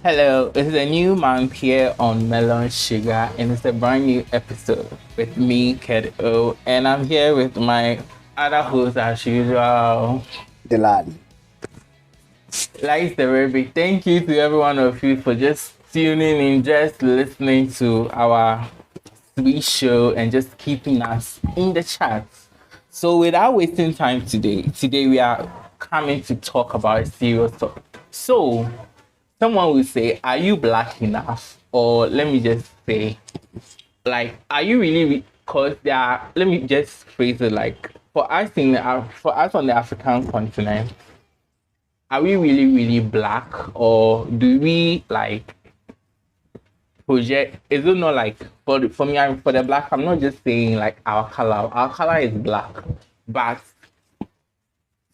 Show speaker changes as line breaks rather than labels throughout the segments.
Hello, it's a new month here on Melon Sugar, and it's a brand new episode with me, Ked O, and I'm here with my other host as usual.
Delali.
Like the very big thank you to every one of you for just tuning in, just listening to our sweet show, and just keeping us in the chat. So, without wasting time today we are coming to talk about a serious topic. So, someone will say, are you black enough? Or let me just say, like, are you really? Because there are, let me just phrase it like, for us on the African continent, are we really black? Or do we like project? Is it not like, for me, for the black, I'm not just saying like our color is black. But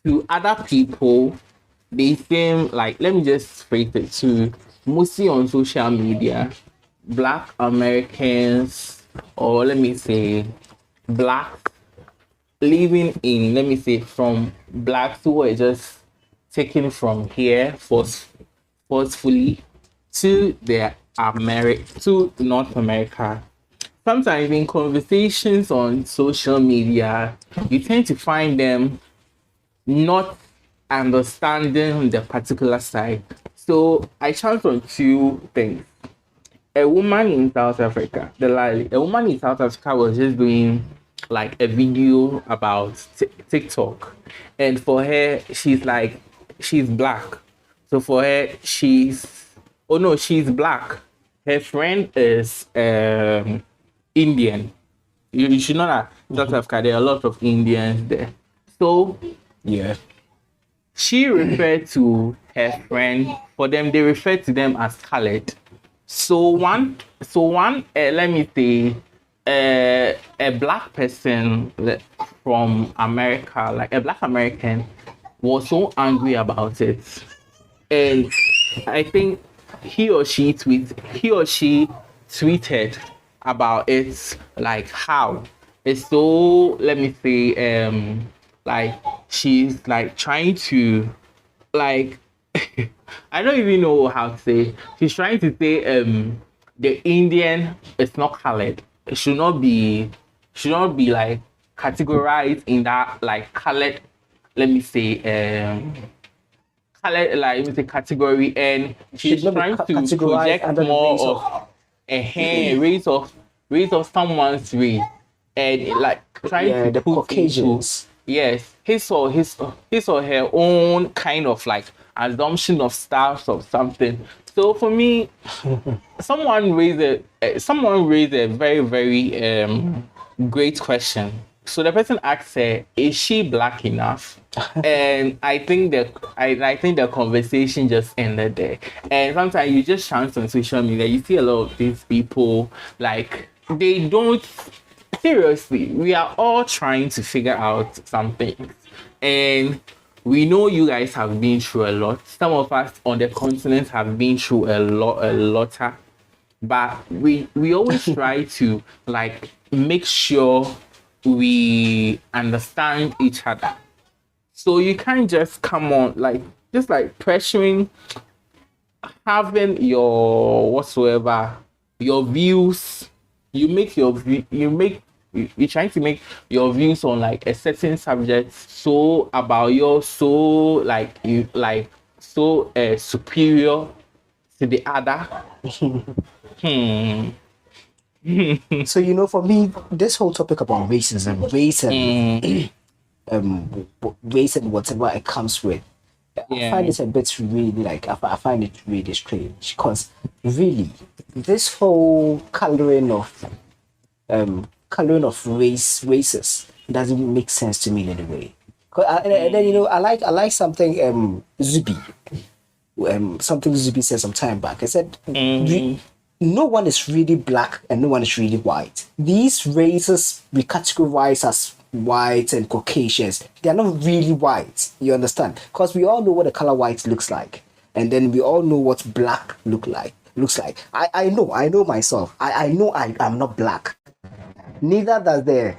to other people, they seem like, let me just phrase it to mostly on social media, black Americans, or let me say black living in, let me say, from blacks who are just taken from here forcefully to to North America. Sometimes in conversations on social media, you tend to find them not understanding the particular side. So I chanced on two things. A woman in South Africa, a woman in South Africa was just doing like a video about TikTok, and for her, she's black. So for her, oh no, she's black. Her friend is Indian. You should know that South Africa, there are a lot of Indians there. So yeah, she referred to her friend. For them, they refer to them as colored. Let me say, a black person from America, like a black American, was so angry about it, and I think he or she tweeted about it, like how it's so, let me say, like she's like trying to, like, I don't even know how to say. She's trying to say the Indian is not colored. It should not be like categorized in that like colored, let me say, colored, like, let me say, category, and she's
Should not
trying
be
to
categorized
project
under the
more
race of
of a race of someone's race, and like trying to
the
put into,
Caucasians.
yes, his or her own kind of like assumption of stars or something. So for me, someone raised a very great question. So the person asked her, is she black enough? And I think the conversation just ended there. And sometimes you just chance on social media, you see a lot of these people, like, they don't, seriously, we are all trying to figure out something. And we know you guys have been through a lot. Some of us on the continent have been through a lot. But we always try to like make sure we understand each other. So you can't just come on like just like pressuring, having your whatsoever, your views. You're trying to make your views on like a certain subject so about your, so like you like so superior to the other. Hmm.
So for me, this whole topic about racism, race and whatever it comes with, I find it a bit really like I find it really strange because really this whole coloring of races doesn't make sense to me in any way. And then I like something Zubi something Zubi said some time back. I said no one is really black and no one is really white. These races we categorize as white and Caucasians, they are not really white. You understand? Because we all know what the color white looks like, and then we all know what black looks like. I know myself. I know I'm not black. Neither does the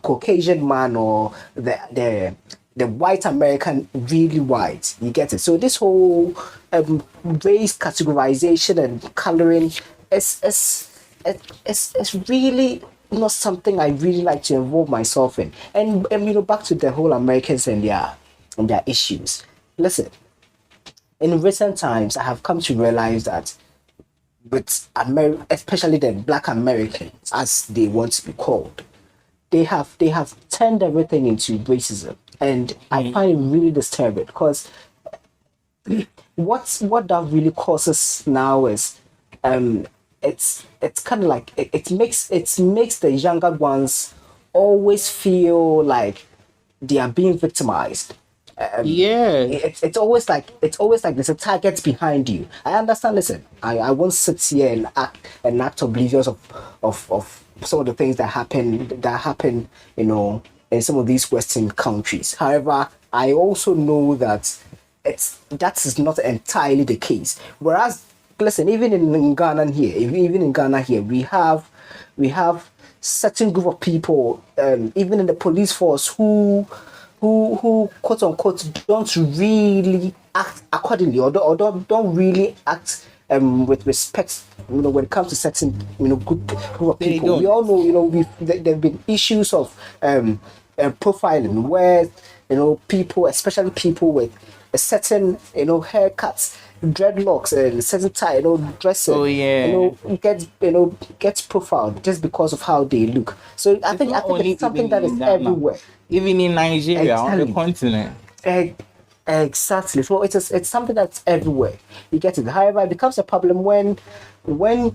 Caucasian man or the the white American really white. You get it? So this whole race categorization and coloring is really not something I really like to involve myself in. And you know, back to the whole Americans and their issues. Listen, in recent times, I have come to realize that with especially the Black Americans, as they want to be called, they have turned everything into racism, and I find it really disturbing because what that really causes now is it's kind of like it makes the younger ones always feel like they are being victimized.
Yeah.
It's always like there's a target behind you. I understand. Listen, I won't sit here and act oblivious of some of the things that happen, you know, in some of these Western countries. However, I also know that that is not entirely the case. Whereas, listen, even in Ghana here, even in Ghana here, we have certain group of people, even in the police force, who quote unquote don't really act accordingly, or don't really act with respect, you know, when it comes to certain, you know, group of
They
people.
don't.
We all know, you know, there have been issues of profiling where, you know, people, especially people with a certain, you know, haircuts, dreadlocks, and certain tie, you know, dressing,
Oh yeah.
gets profiled just because of how they look. So I
It's
think
not only
it's something
even
that
in
is
Ghana,
everywhere.
even in Nigeria, on the
Exactly.
continent.
Ex- Exactly. So it's something that's everywhere. You get it. However, it becomes a problem when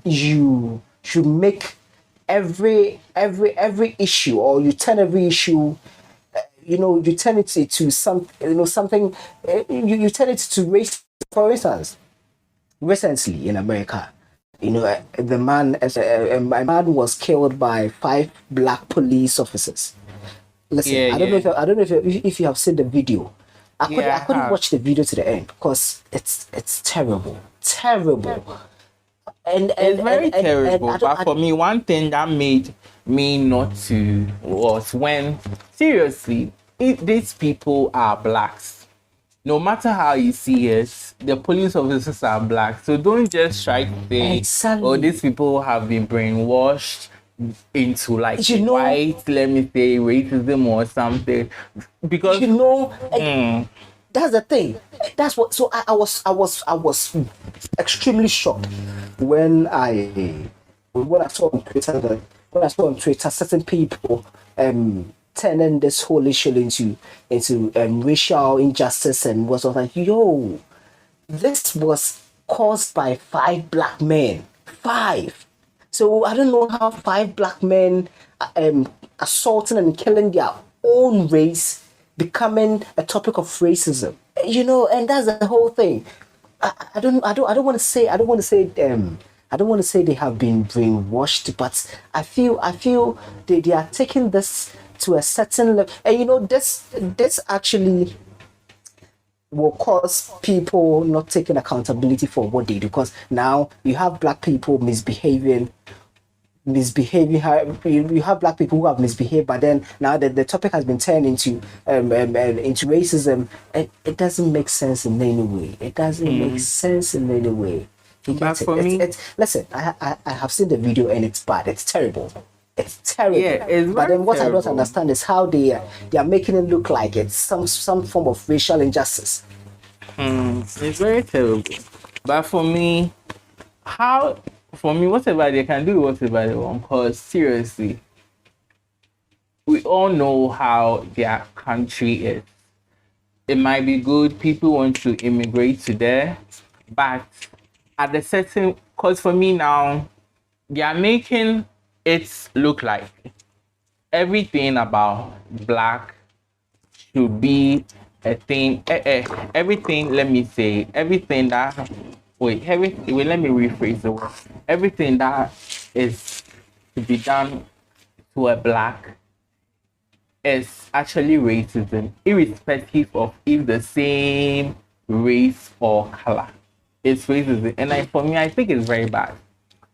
you make every issue, or you turn every issue, you know, you turn it to some, you know, something, you turn it to race. For instance, recently in America, you know, a man was killed by 5 black police officers. Listen,
Yeah, yeah.
I don't know if you have seen the video. I
Yeah, I
couldn't
have.
watch the video to the end because it's terrible, terrible.
It's very
And
terrible,
I don't
but for me, one thing that made me not to was when, seriously, if these people are blacks, no matter how you see it, the police officers are black. So don't just try to say, oh,
exactly.
these people have been brainwashed into like
You know,
white, let me say, racism or something. Because,
you know,
mm,
that's the thing. That's what. So I was extremely shocked when I saw on Twitter that when I saw on Twitter certain people turning this whole issue into racial injustice, and was like, yo, this was caused by 5 black men. 5. So I don't know how 5 black men assaulting and killing their own race becoming a topic of racism. You know, and that's the whole thing. I don't want to say I don't want to say they have been brainwashed, but I feel they are taking this to a certain level. And you know, this actually will cause people not taking accountability for what they do, because now you have black people misbehaving how you have black people who have misbehaved, but then now that the topic has been turned into racism, it doesn't make sense in any way. It doesn't make sense in any way. You
but
get it?
for me,
Listen, I have seen the video and it's bad. It's terrible. It's terrible.
yeah, it's
But
very
then what I don't
terrible.
understand is how they are making it look like it's some form of racial injustice.
It's very terrible. But for me, how for me, whatever they can do, whatever they want. Cause seriously, we all know how their country is. It might be good. People want to immigrate to there, but at the certain, cause for me now, they are making it look like everything about black should be a thing. Everything, let me say, everything that wait, let me rephrase the word. Everything that is to be done to a black is actually racism, irrespective of if the same race or color. It's racism. And for me, I think it's very bad.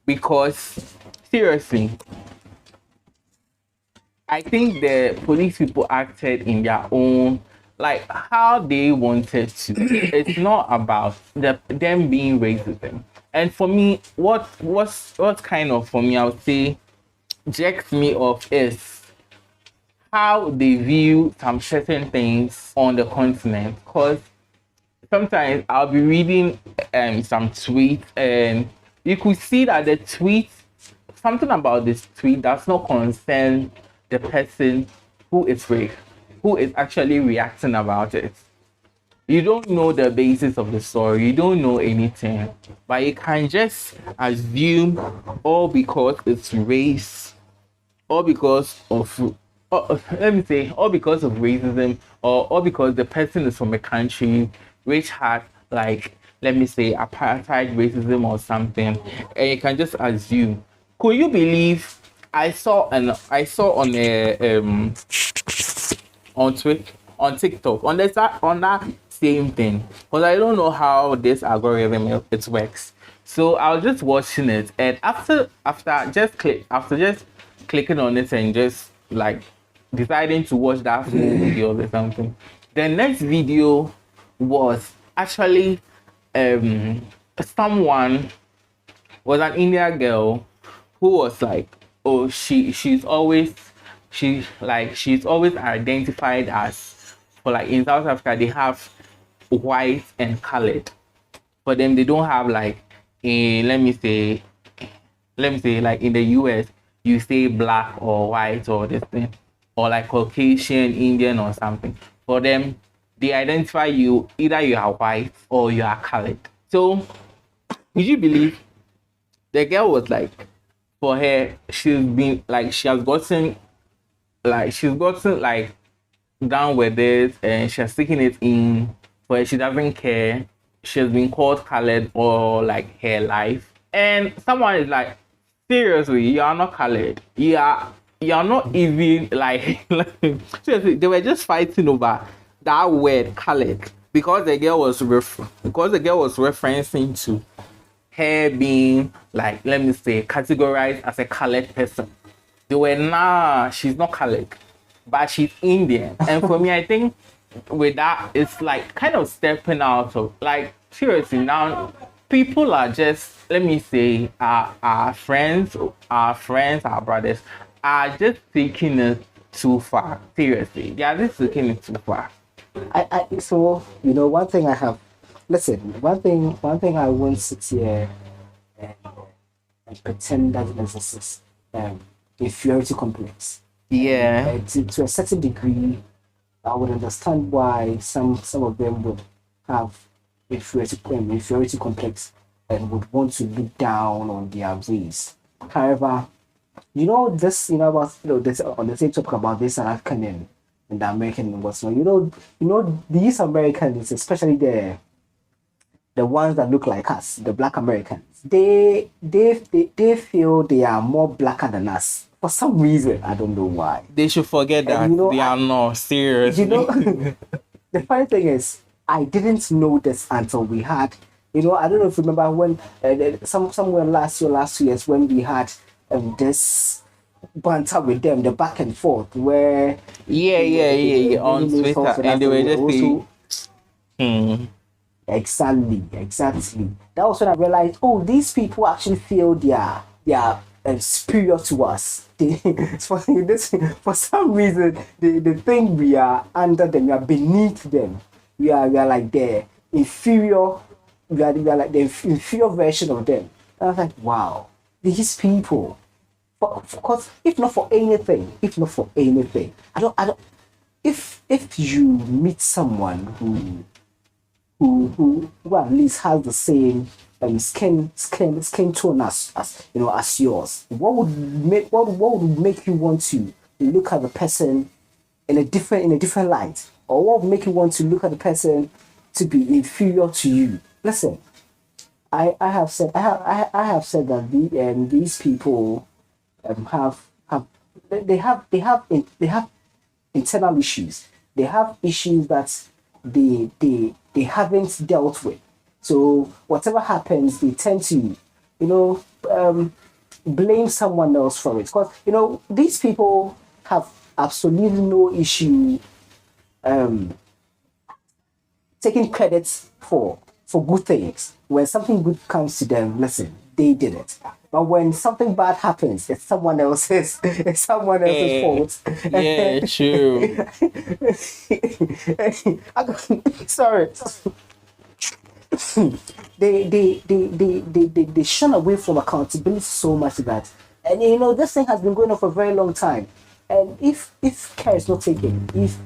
Because seriously, I think the police people acted in their own like how they wanted to. It's not about them being racism. And for me, what's kind of, for me, I would say, jacks me off is how they view some certain things on the continent. Because sometimes I'll be reading some tweets, and you could see that the tweet, something about this tweet does not concern the person who is actually reacting about it. You don't know the basis of the story, you don't know anything, but you can just assume all because it's race, all because of, let me say, all because of racism, or all because the person is from a country which had, like, let me say, apartheid racism or something, and you can just assume. Could you believe I saw on a on Twitter, on TikTok, on that same thing. Because I don't know how this algorithm it works. So I was just watching it, and after just clicking on it and just like deciding to watch that full video or something, the next video was actually someone, was an Indian girl who was like, oh, she's always identified as, for like in South Africa they have white and colored. For them, they don't have like a, let me say, like in the US you say black or white or this thing, or like Caucasian, Indian or something. For them, they identify you, either you are white or you are colored. So would you believe the girl was like, for her, she's gotten like down with it, and she's taking it in, for she doesn't care. She's been called colored all like her life. And someone is like, seriously, you are not colored. You're not even like, seriously, they were just fighting over that word colored, because the girl was referencing to her being, like, let me say, categorized as a colored person. They were, nah, she's not colored, but she's Indian. And for me, I think with that, it's like kind of stepping out of, like, seriously, now people are just, let me say, our friends, our brothers are just taking it too far. Seriously, they are just taking it too far.
So one thing I have, listen, one thing I won't sit here and, and pretend that there's this inferiority complex.
Yeah.
To a certain degree, I would understand why some of them would have inferiority complex and would want to look down on their race. However, this, about this on the same topic about this South African and the American and what's not. These Americans, especially the ones that look like us, the Black Americans, they feel they are more blacker than us for some reason. I don't know why.
They should forget that they are not serious.
The funny thing is, I didn't know this until we had, I don't know if you remember when somewhere last 2 years when we had this banter with them, the back and forth where
on Twitter, and they were just saying,
exactly. That was when I realized, oh, these people actually feel they are superior to us. For some reason, they think we are under them, we are beneath them. We are like the inferior. We are like the inferior version of them. And I was like, wow, these people. Of course, if not for anything, I don't. If you meet someone who at least has the same skin tone as yours, what would make you want to look at the person in a different light, or what would make you want to look at the person to be inferior to you? Listen, I have said that these people have internal issues. They have issues that they haven't dealt with. So whatever happens, they tend to blame someone else for it. Because these people have absolutely no issue taking credits for good things. When something good comes to them, listen, they did it. But when something bad happens, it's someone else's fault.
Yeah, true.
Sorry. They shun away from accountability so much that, and this thing has been going on for a very long time. And if care is not taken, if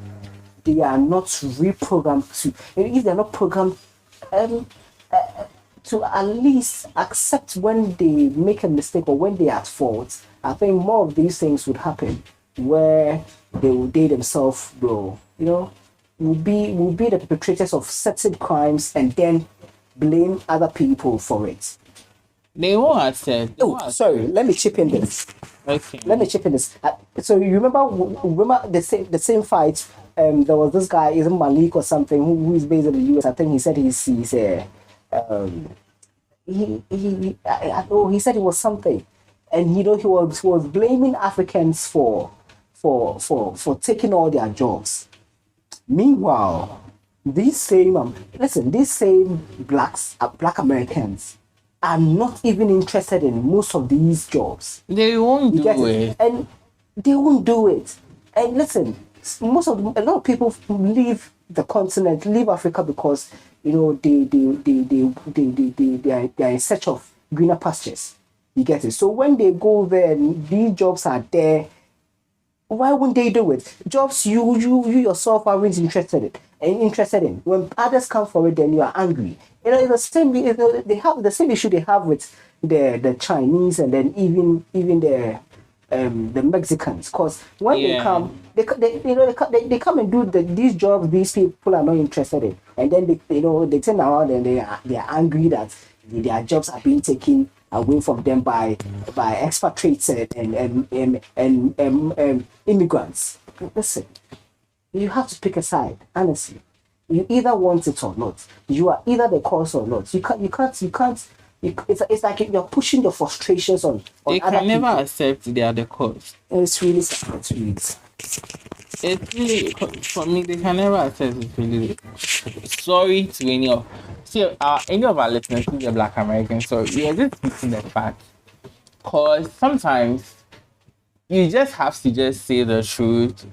they are not reprogrammed if they're not programmed to at least accept when they make a mistake or when they are at fault, I think more of these things would happen where they themselves will be the perpetrators of certain crimes and then blame other people for it.
They won't accept.
Oh, sorry. Let me chip in this.
Okay.
Let me chip in this. So you remember the same fight? There was this guy, isn't Malik or something, who is based in the US. I think he said he said it was something, and he was blaming Africans for taking all their jobs. Meanwhile, these same black Americans are not even interested in most of these jobs.
They won't do it.
And they won't do it. And listen, a lot of people leave the continent, leave Africa because they are in search of greener pastures. You get it? So when they go there and these jobs are there, why wouldn't they do it? Jobs you yourself aren't interested in. When others come for it, then you are angry. It's the same. They have the same issue they have with the Chinese and then even the Mexicans. Because when they come, they come and do these jobs these people are not interested in, and then they turn around and they are angry that their jobs are being taken away from them by expatriates and immigrants. Listen, you have to pick a side. Honestly, you either want it or not. You are either the cause or not. You can't. It's like you're pushing the frustrations on
They
other
can never
people.
accept they are the cause.
It's really sad. It's really sad.
It's really, for me, they can never accept it. Really. Sorry to any of our listeners who are Black Americans. So we are just speaking the fact, cause sometimes you just have to just say the truth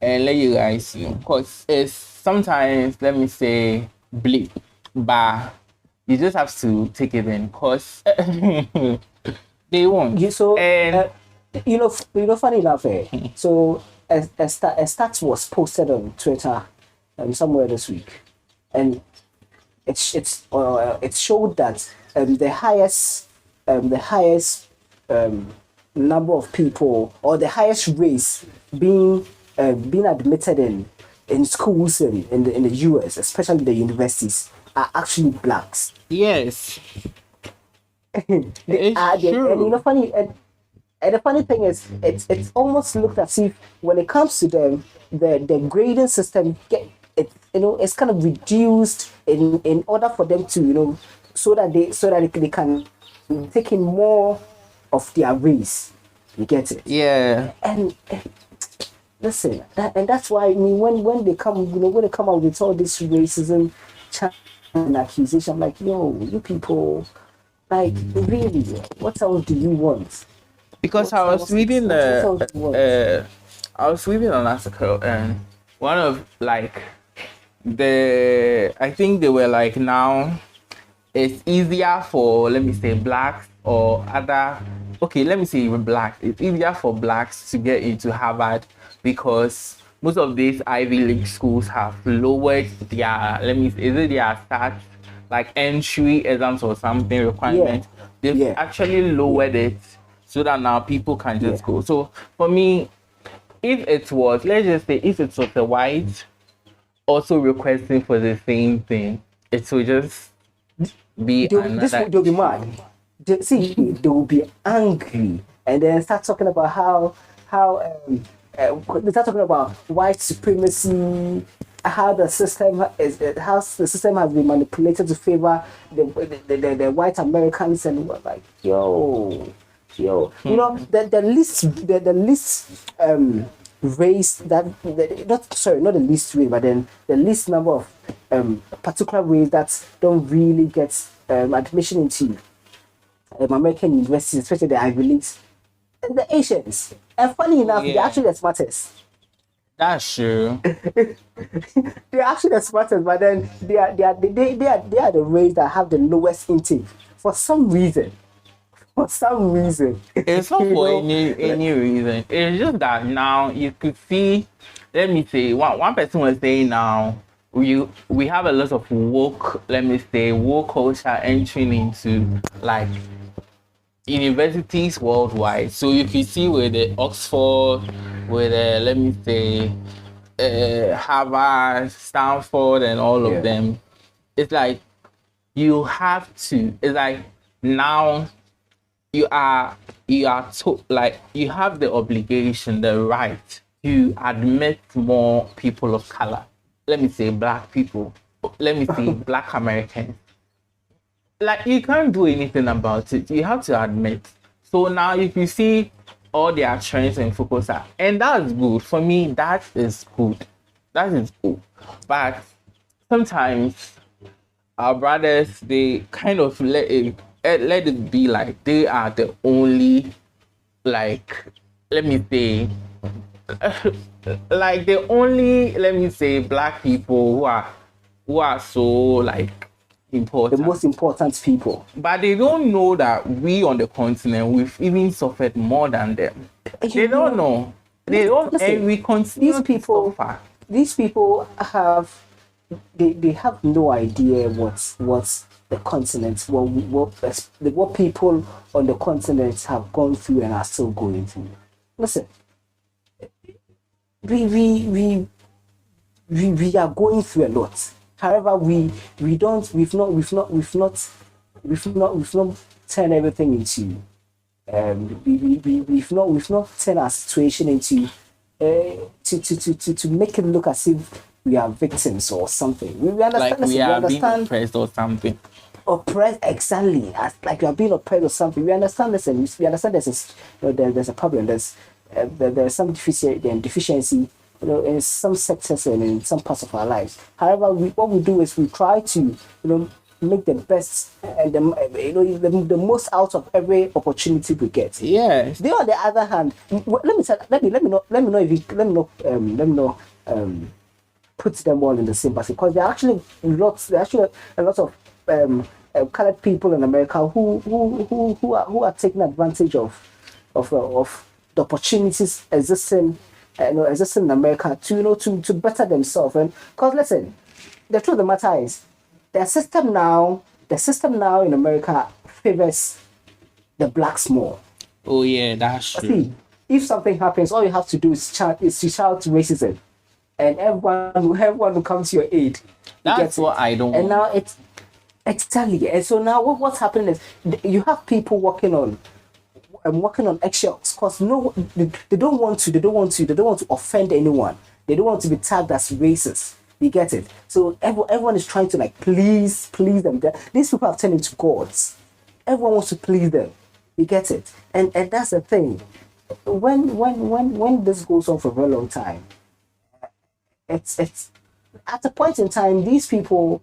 and let you guys know. Cause it's sometimes, let me say, bleak, but you just have to take it in. Cause they won't.
Funny enough, so a stat was posted on Twitter somewhere this week, and it showed that the highest number of people, or the highest race being admitted in schools in the US, especially the universities, are actually blacks.
Yes.
It's true. And funny. And the funny thing is, it's almost looked as if when it comes to them, the grading system it's kind of reduced in order for them to so that they can take in more of their race. You get it?
Yeah.
And listen, that's why when they come out with all this racism and accusation, I'm like, yo, you people, like, really, what else do you want?
Because I was reading an article, and one of I think they were like, now it's easier for, let me say, blacks or other, okay, let me say even blacks, it's easier for blacks to get into Harvard because most of these Ivy League schools have lowered their, their start, like entry exams or something requirement. They've actually lowered it so that now people can just go. So for me, if it was a white also requesting for the same thing, it will just be
they'll be mad. They will be angry and then start talking about how they start talking about white supremacy, how the system has been manipulated to favor the white Americans, and we're like, yo, the least race not the least race, but then the least number of particular ways that don't really get admission into American universities, especially the Ivy Leagues, and the Asians. And funny enough, they're
Yeah,
actually the smartest.
that's true.
They're actually the smartest, but then they are the race that have the lowest intake for some reason. For some reason,
It's not
you
for
know.
any reason. It's just that now you could see. Let me say, one person was saying now we have a lot of woke. Let me say woke culture entering into like universities worldwide. So you can see with the Oxford, with let me say Harvard, Stanford, and all of
Yeah.
them. It's like you have to. It's like now like you have the obligation, the right to admit more people of color. Let me say black people. Let me say black Americans. Like you can't do anything about it. You have to admit. So now if you see all their trends and focus are, and that's good. For me, that is good. That is good. But sometimes our brothers they kind of let it be like they are the only like let me say like the only let me say black people who are so like
The
important,
most important people.
but they don't know that we on the continent we've even suffered more than them. They don't know. They don't,
Listen,
and we continue
these
to
people,
suffer.
these people have they have no idea what's the continent, what people on the continent have gone through and are still going through. Listen, we are going through a lot. However, we've not turned everything into we've not turned our situation into to make it look as if we are victims or something. We
Like
understand. Listen,
we
we
are being
understand
oppressed or something.
oppressed exactly as like you are being oppressed or something. We understand this, and we understand there's a problem. There's some deficiency, in some sectors and in some parts of our lives. However, what we do is we try to, make the best and the most out of every opportunity we get.
Yes.
They, on the other hand, let me know put them all in the same basket because there are actually a lot of colored people in America who are taking advantage of the opportunities existing in America to better themselves. And because listen, the truth of the matter is the system now in America favors the blacks more.
Oh yeah, that's true.
See, if something happens, all you have to do is shout racism, and everyone will come to your aid.
That's what I don't
And
want.
now it's exactly. And so now what's happening is you have people working on eggshells because they don't want to offend anyone. They don't want to be tagged as racist. You get it? So everyone is trying to like please them. These people have turned into gods. Everyone wants to please them. You get it? And that's the thing. When this goes on for a very long time, it's at a point in time these people,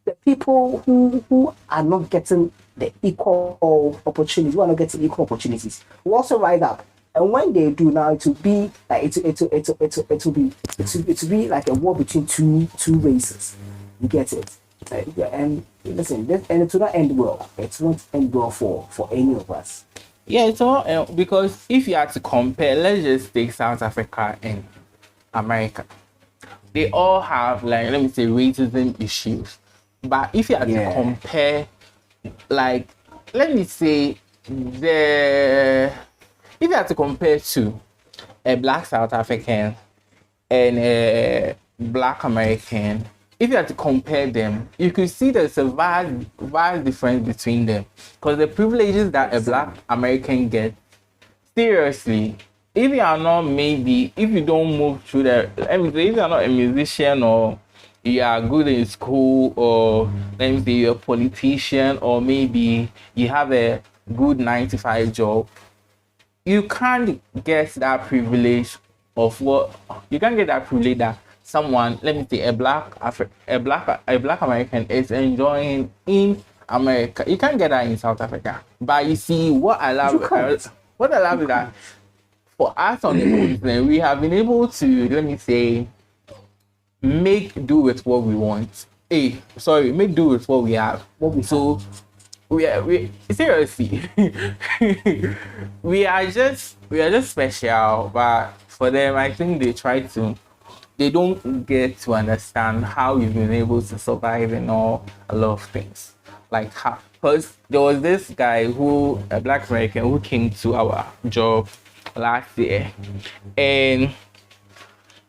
the people who are not getting the equal opportunities, who are not getting equal opportunities, will also rise up. And when they do now, it will be like it will be like a war between two races. You get it? And listen, and it will not end well. It won't end well for any of us.
Yeah, it's all because if you had to compare, let's just take South Africa and America. They all have like let me say racism issues, but if you had to compare, like let me say if you had to compare to a black South African and a black American, if you had to compare them, you could see there's a vast difference between them. Because the privileges that a black American gets, seriously, if you are not if you don't move through let me say, if you are not a musician or you are good in school or let me say you're a politician or maybe you have a good 9 to 5 job, you can't get that privilege that someone, let me say a black American is enjoying in America. You can't get that in South Africa. But you see,
You can't.
what I love is that for us on the continent, we have been able to, let me say, make do with what we want. Make do with what we have. So we seriously we are just special, but for them I think they don't get to understand how we've been able to survive and all a lot of things. Like how, because there was this guy a black American who came to our job last year, and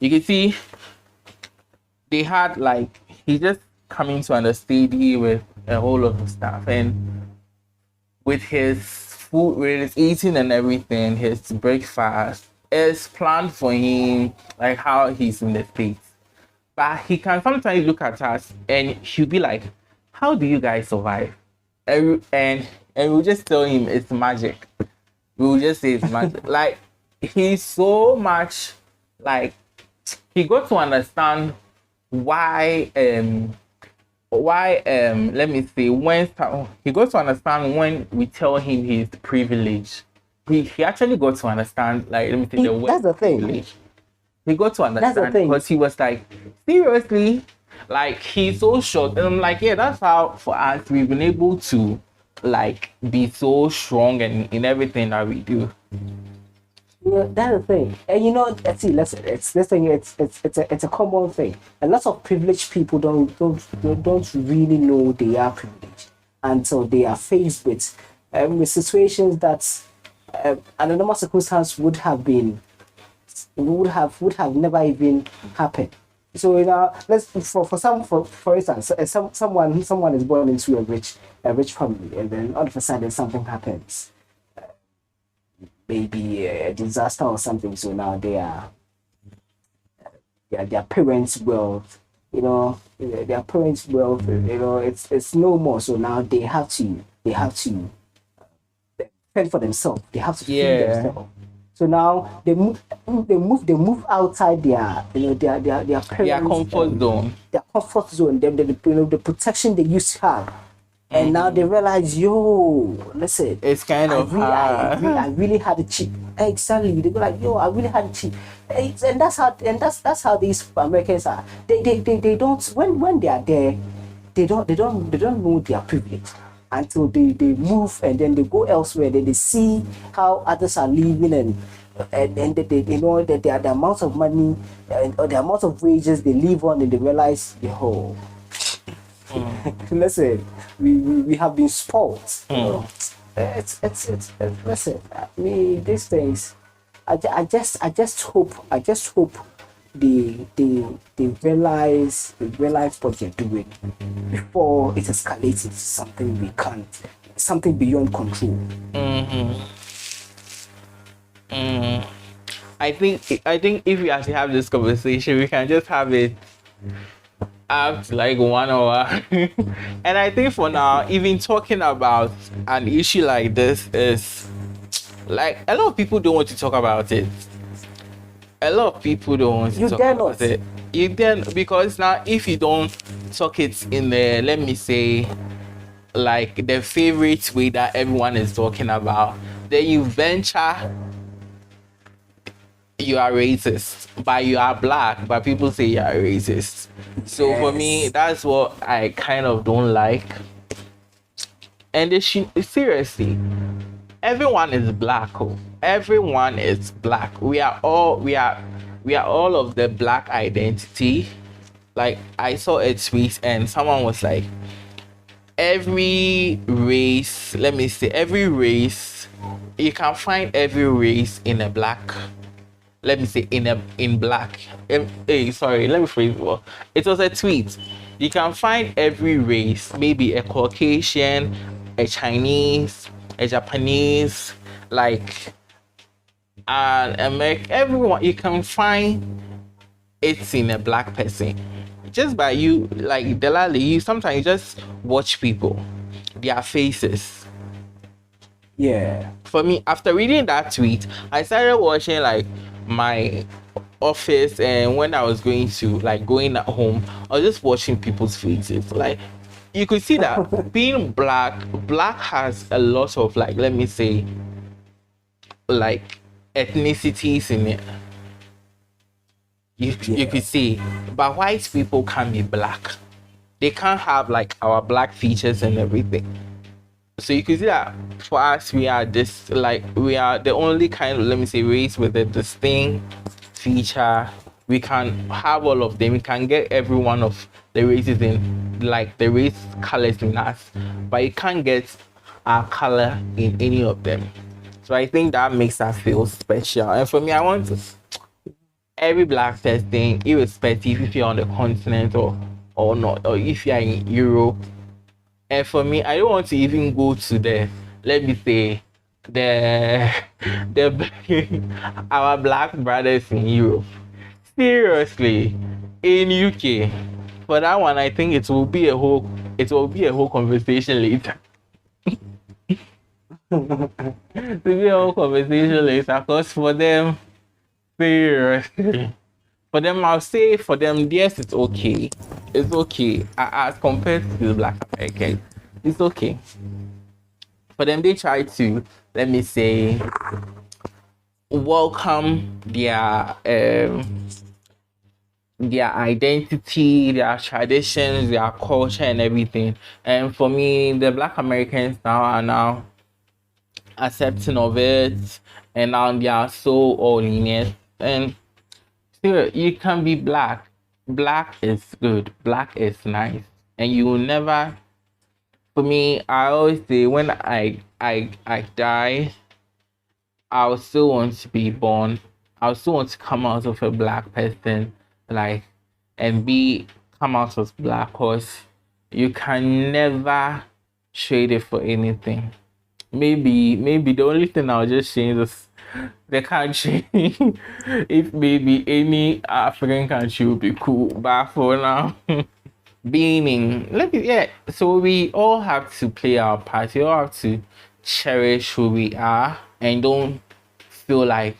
you can see they had like he just coming to understudy with a whole lot of stuff, and with his food, with his eating and everything, his breakfast is planned for him like how he's in the States. But he can sometimes look at us and he'll be like, how do you guys survive? And we'll just tell him it's magic. We'll just say it's magic. Like he's so much like he got to understand why let me see, when he got to understand when we tell him he's privileged. He actually got to understand, like, let me say the word
that's the thing.
privilege. He got to understand because he was like, seriously, like he's so shocked. And I'm like, yeah, that's how for us we've been able to like be so strong and in everything that we do.
Yeah, that's the thing. And you know, let's see, it's a common thing. A lot of privileged people don't really know they are privileged until they are faced with situations that under normal circumstance would have never even happened. So you know, for instance, someone is born into a rich family, and then all of a sudden something happens, maybe a disaster or something. So now their parents' wealth, you know, their parents' wealth, you know, it's no more. So now they have to fend for themselves. They have to feed themselves. So now they move outside their parents'
comfort zone.
Their comfort zone, the protection they used to have. And now they realize, listen,
It's kind of
I really had it cheap. Exactly. They go like, I really had it cheap. And that's how these Americans are. They don't when they are there, they don't know they are privileged until they move, and then they go elsewhere. Then they see how others are living, and they know that the amount of money or the amount of wages they live on, and they realize, listen, we have been spoiled. You know? It's listen. These things. I just hope they realize what they're doing before it escalates into something beyond control.
I think if we actually have this conversation, we can just have it up to like 1 hour. And I think for now, even talking about an issue like this is like a lot of people don't want to talk about it. A lot of people don't want to talk about it. You dare, because now if you don't talk it in the, let me say, like the favorite way that everyone is talking about, then you venture you are racist, but you are black, but people say you are racist. So for me, that's what I kind of don't like. And seriously, everyone is black. Everyone is black. We are all of the black identity. Like I saw a tweet and someone was like, every race, let me say, every race, you can find every race in a black. Let me say in black. Sorry, let me phrase it well. It was a tweet. You can find every race, maybe a Caucasian, a Chinese, a Japanese, like an American, everyone. You can find it in a black person. Just by you, like Delali, you sometimes just watch people, their faces.
Yeah.
For me, after reading that tweet, I started watching like my office and when I was going at home, I was just watching people's faces. Like you could see that being black has a lot of, like, let me say, like ethnicities in it. You could see, but white people can't be black. They can't have like our black features and everything. So you could see that for us, we are the only kind of, let me say, race with a distinct feature. We can have all of them. We can get every one of the races in, like the race colors in us, but you can't get our color in any of them. So I think that makes us feel special. And for me, I want every black person, irrespective if you're on the continent or not, or if you're in Europe. And for me, I don't want to even go to the, let me say, the our black brothers in Europe. Seriously, in UK. For that one, I think it will be a whole conversation later. To be a whole conversation later, because for them, seriously. For them, I'll say for them, yes, it's okay. It's okay. As compared to the black Americans, it's okay. For them, they try to, let me say, welcome their identity, their traditions, their culture, and everything. And for me, the black Americans now are now accepting of it, and now they are so all in it. And still, you can be black. Black is good. Black is nice, and you will never. For me, I always say when I die, I still want to be born. I still want to come out of a black person, like, and come out as black, cause you can never trade it for anything. Maybe the only thing I'll just change is the country. If maybe any African country would be cool, but for now, so we all have to play our part. We all have to cherish who we are and don't feel like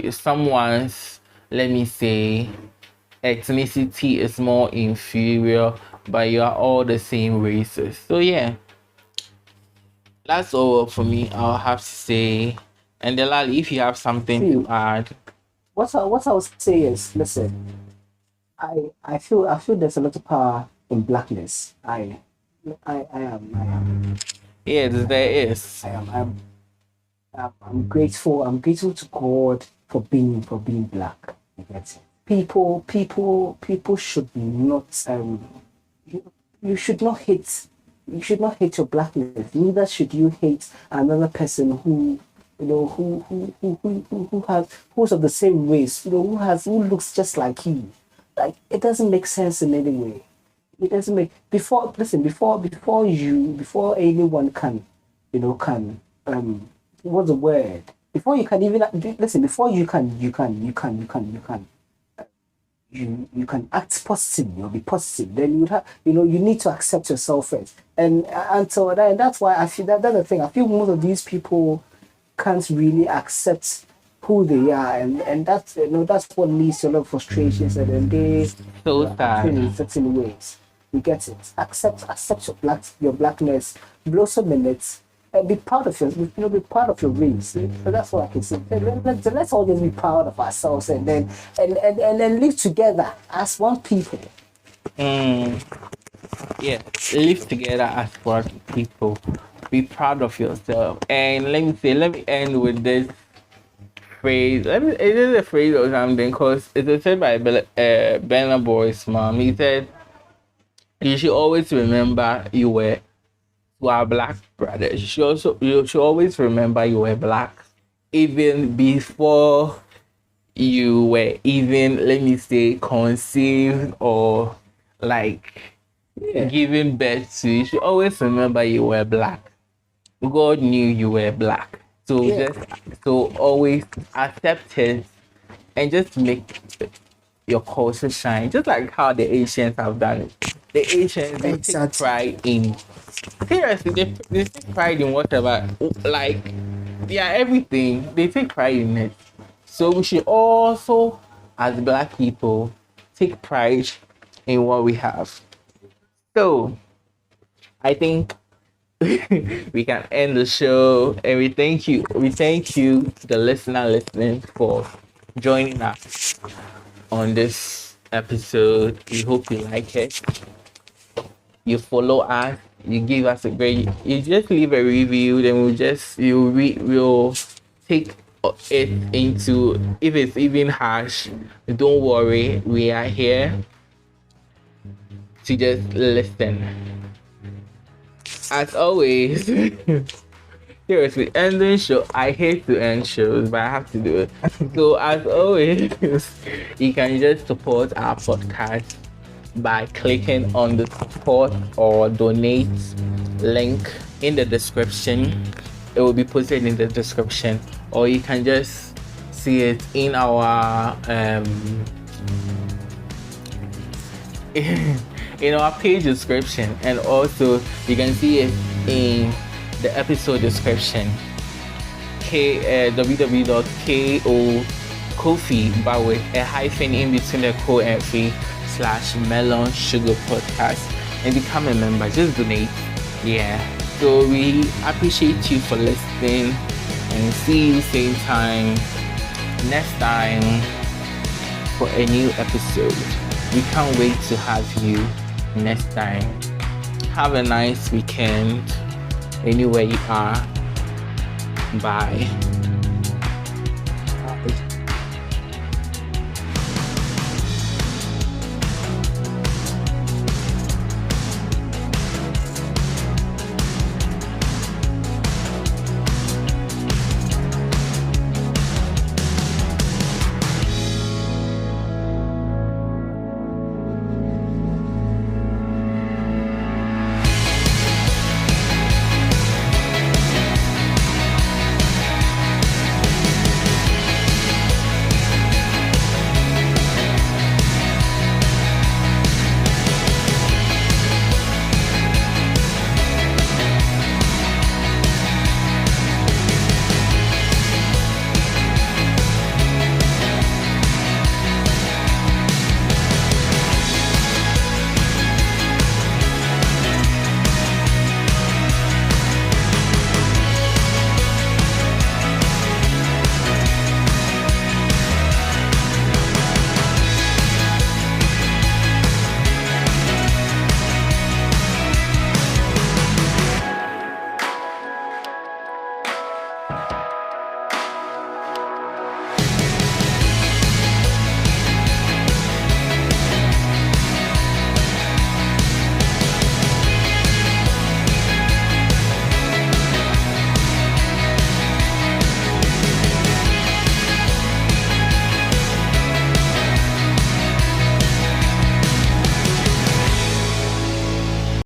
someone's, let me say, ethnicity is more inferior, but you are all the same races. So yeah, that's all for me. I'll have to say. And Delali, if you have something to add.
What I would say is, listen, I feel there's a lot of power in blackness. I am.
Yes, there is.
I'm grateful. I'm grateful to God for being black. You get it? People should not you should not hate your blackness. Neither should you hate another person who who's of the same race, who looks just like you. Like, it doesn't make sense in any way. It doesn't make before anyone can what's the word? Before you can even listen, before you can act positively or be positive, then you have you need to accept yourself first. And so that's why I feel that's the thing. I feel most of these people can't really accept who they are, and that's that's what leads to a lot of frustrations, and then they act in certain ways. You get it? Accept your blackness, blossom in it, and be proud of be proud of your race. So that's what I can say. Let's all just be proud of ourselves, and then live together as one people.
Yeah, live together as one people. Be proud of yourself. And let me end with this phrase. It is a phrase or something, because it's said by Burna Boy's mom. He said, "You should always remember you are black brothers. You should always remember you were black, even before you were even, let me say, conceived or like giving birth to. You should always remember you were black. God knew you were black. So always accept it and just make your culture shine, just like how the Asians have done it. The Asians, they take pride in, seriously, they take pride in whatever, like, they are everything. They take pride in it. So we should also, as Black people, take pride in what we have. So I think we can end the show, and we thank you. We thank you, the listener listening, for joining us on this episode. We hope you like it. You follow us. You give us a great. You just leave a review. Then we'll take it into. If it's even harsh, don't worry. We are here to just listen. As always, seriously, ending show. I hate to end shows, but I have to do it. So as always, you can just support our podcast by clicking on the support or donate link in the description. It will be posted in the description, or you can just see it in our in our page description, and also you can see it in the episode description. www.ko-fi, but with a hyphen in between the co and free /melon sugar podcast, and become a member. Just donate. Yeah. So we appreciate you for listening, and see you same time next time for a new episode. We can't wait to have you next time. Have a nice weekend anywhere you are. Bye.